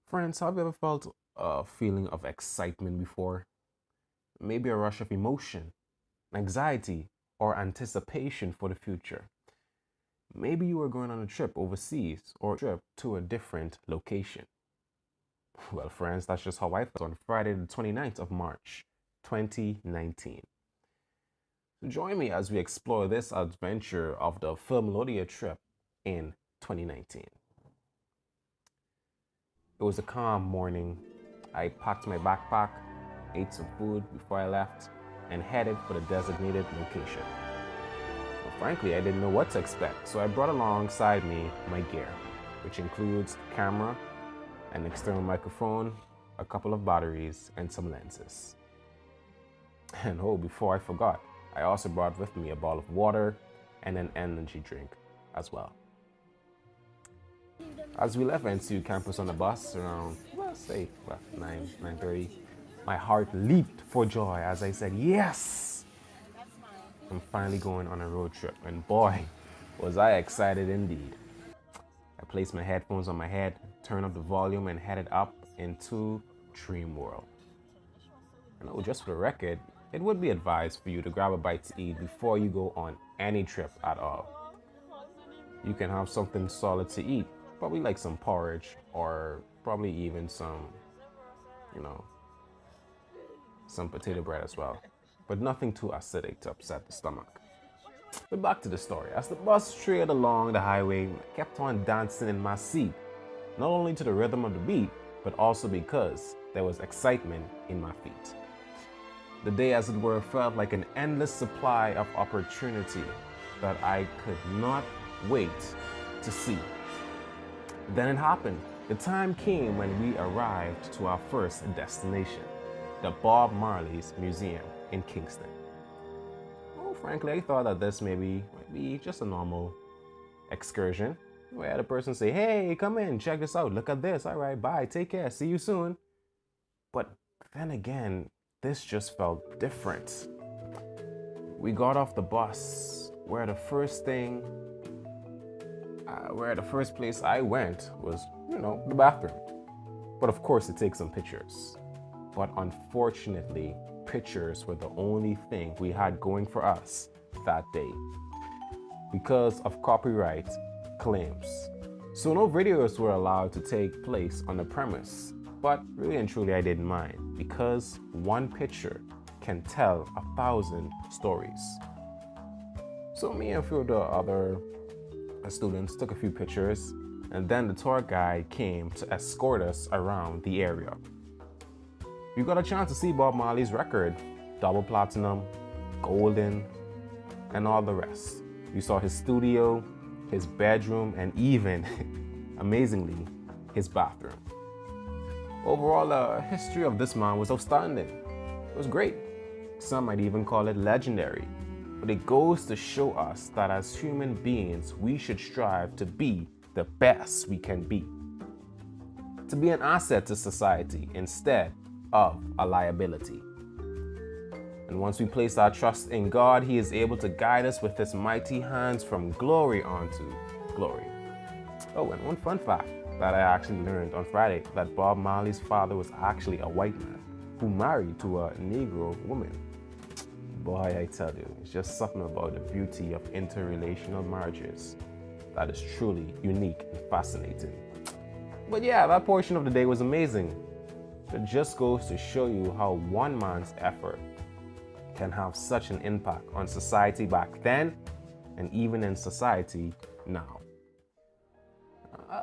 Friends, have you ever felt a feeling of excitement before? Maybe a rush of emotion, anxiety, or anticipation for the future. Maybe you were going on a trip overseas or a trip to a different location. Well, friends, that's just how I felt on Friday, the 29th of March, 2019. So join me as we explore this adventure of the Filmlodia trip in 2019. It was a calm morning. I packed my backpack, ate some food before I left, and headed for the designated location. Well, frankly, I didn't know what to expect, so I brought alongside me my gear, which includes camera, an external microphone, a couple of batteries, and some lenses. And oh, before I forgot, I also brought with me a bottle of water and an energy drink as well. As we left NCU campus on the bus around, well, say, 9:30, my heart leaped for joy as I said, yes, I'm finally going on a road trip. And boy, was I excited indeed. I placed my headphones on my head, turned up the volume, and headed up into Dream World. And oh, just for the record, it would be advised for you to grab a bite to eat before you go on any trip at all. You can have something solid to eat, probably like some porridge or probably even some, you know, some potato bread as well, but nothing too acidic to upset the stomach. But back to the story. As the bus trailed along the highway, I kept on dancing in my seat, not only to the rhythm of the beat, but also because there was excitement in my feet. The day, as it were, felt like an endless supply of opportunity that I could not wait to see. Then it happened. The time came when we arrived to our first destination, the Bob Marley's Museum in Kingston. Oh, frankly, I thought that this might be just a normal excursion where the person say, hey, come in, check this out, look at this, all right, bye, take care, see you soon. But then again, this just felt different. We got off the bus where the first place I went was, the bathroom. But of course, to take some pictures. But unfortunately, pictures were the only thing we had going for us that day because of copyright claims. So no videos were allowed to take place on the premise. But really and truly, I didn't mind because one picture can tell 1,000 stories. So me and a few of the other students took a few pictures, and then the tour guide came to escort us around the area. We got a chance to see Bob Marley's record, double platinum, golden, and all the rest. We saw his studio, his bedroom, and even, amazingly, his bathroom. Overall, the history of this man was outstanding. It was great. Some might even call it legendary. But it goes to show us that as human beings, we should strive to be the best we can be. To be an asset to society instead of a liability. And once we place our trust in God, He is able to guide us with His mighty hands from glory onto glory. Oh, and one fun fact that I actually learned on Friday, that Bob Marley's father was actually a white man who married to a Negro woman. Boy, I tell you, it's just something about the beauty of interrelational marriages that is truly unique and fascinating. But yeah, that portion of the day was amazing. It just goes to show you how one man's effort can have such an impact on society back then and even in society now.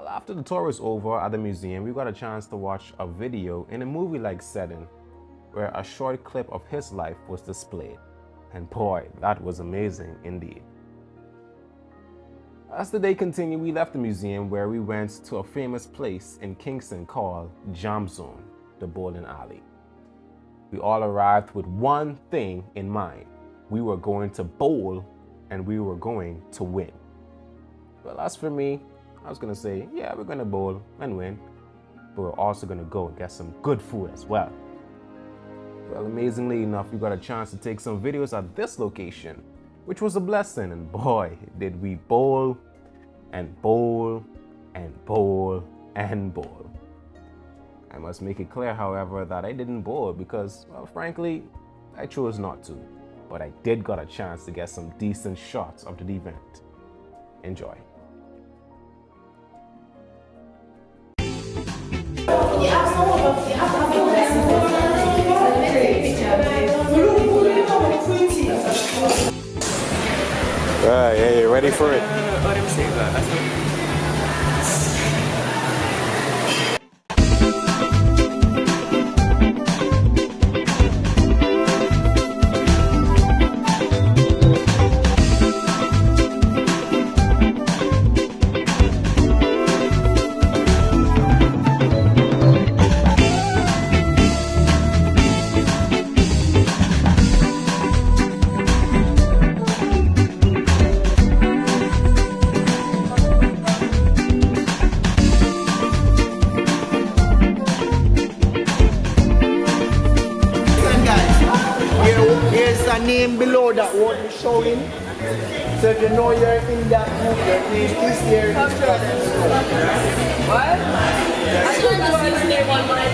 After the tour was over at the museum, we got a chance to watch a video in a movie-like setting where a short clip of his life was displayed. And boy, that was amazing indeed. As the day continued, we left the museum where we went to a famous place in Kingston called Jam Zone, the bowling alley. We all arrived with one thing in mind. We were going to bowl and we were going to win. Well, as for me, I was going to say, yeah, we're going to bowl and win, but we're also going to go and get some good food as well. Well, amazingly enough, we got a chance to take some videos at this location, which was a blessing. And boy, did we bowl and bowl and bowl and bowl. I must make it clear, however, that I didn't bowl because, well, frankly, I chose not to. But I did got a chance to get some decent shots of the event. Enjoy. Right, yeah, you ready for it? Name below that won't be showing. So if you know you're in that group, your name is there. What? I should have seen his name on my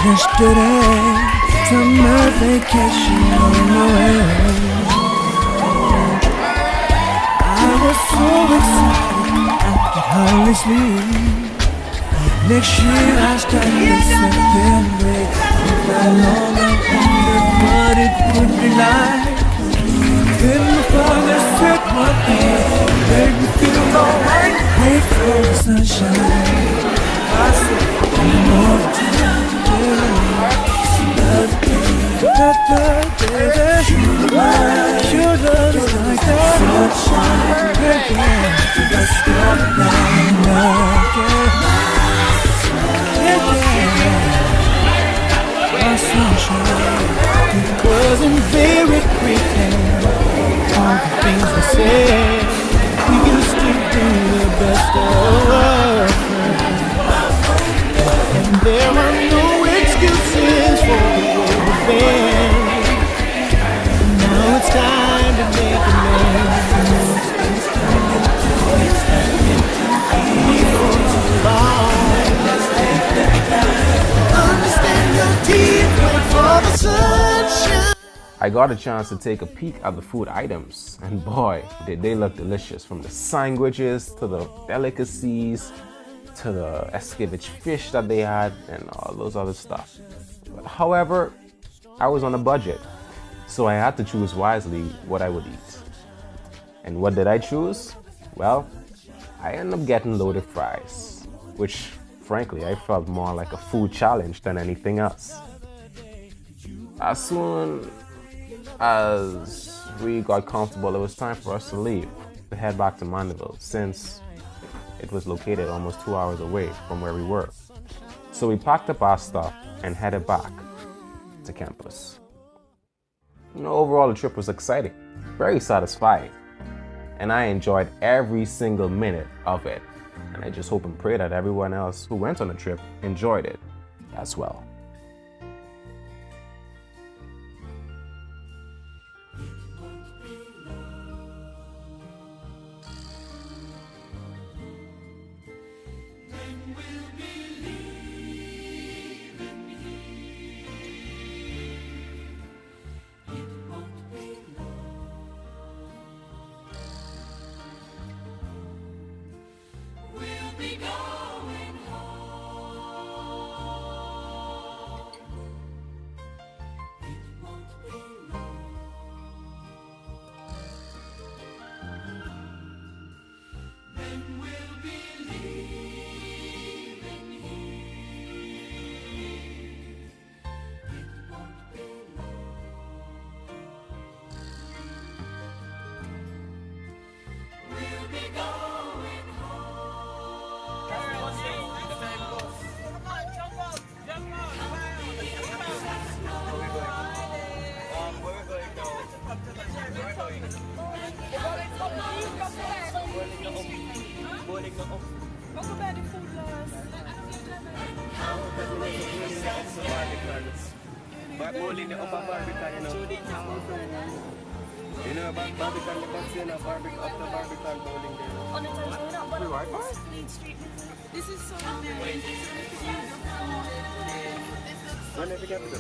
Yesterday, summer vacation on the way. I was so excited I could hardly sleep. Next year I started second grade. Not long I wondered what it would be like. Then my father said one day, make me feel alright. Wait for the sunshine. I said, one more time. Your love is like the sunshine. Let's go my sunshine. It wasn't very pretty. All the things we said, we used to do the best of us. And there are no excuses for the way we've been. Now it's time to make amends. Before too long, understand your teeth, wait for the sunshine. I got a chance to take a peek at the food items, and boy, did they look delicious, from the sandwiches to the delicacies to the escovitch fish that they had and all those other stuff. But however, I was on a budget, so I had to choose wisely what I would eat. And what did I choose? Well, I ended up getting loaded fries, which frankly I felt more like a food challenge than anything else. As soon as we got comfortable, it was time for us to leave, to head back to Mandeville, since it was located almost 2 hours away from where we were. So we packed up our stuff and headed back to campus. Overall, the trip was exciting, very satisfying, and I enjoyed every single minute of it. And I just hope and pray that everyone else who went on the trip enjoyed it as well. Bowling na upang Barbican, you know. You know about Barbican, the Barbican, after Barbican bowling there. On the Wi-Fi? This is so nice. When have you got the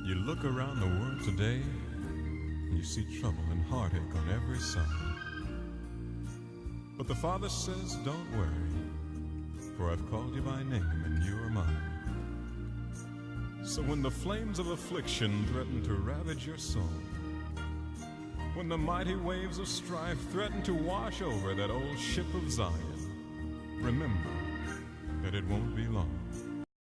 You look around the world today, and you see trouble and heartache on every side. But the Father says, don't worry, for I've called you by name and you are mine. So when the flames of affliction threaten to ravage your soul, when the mighty waves of strife threaten to wash over that old ship of Zion, remember that it won't be long.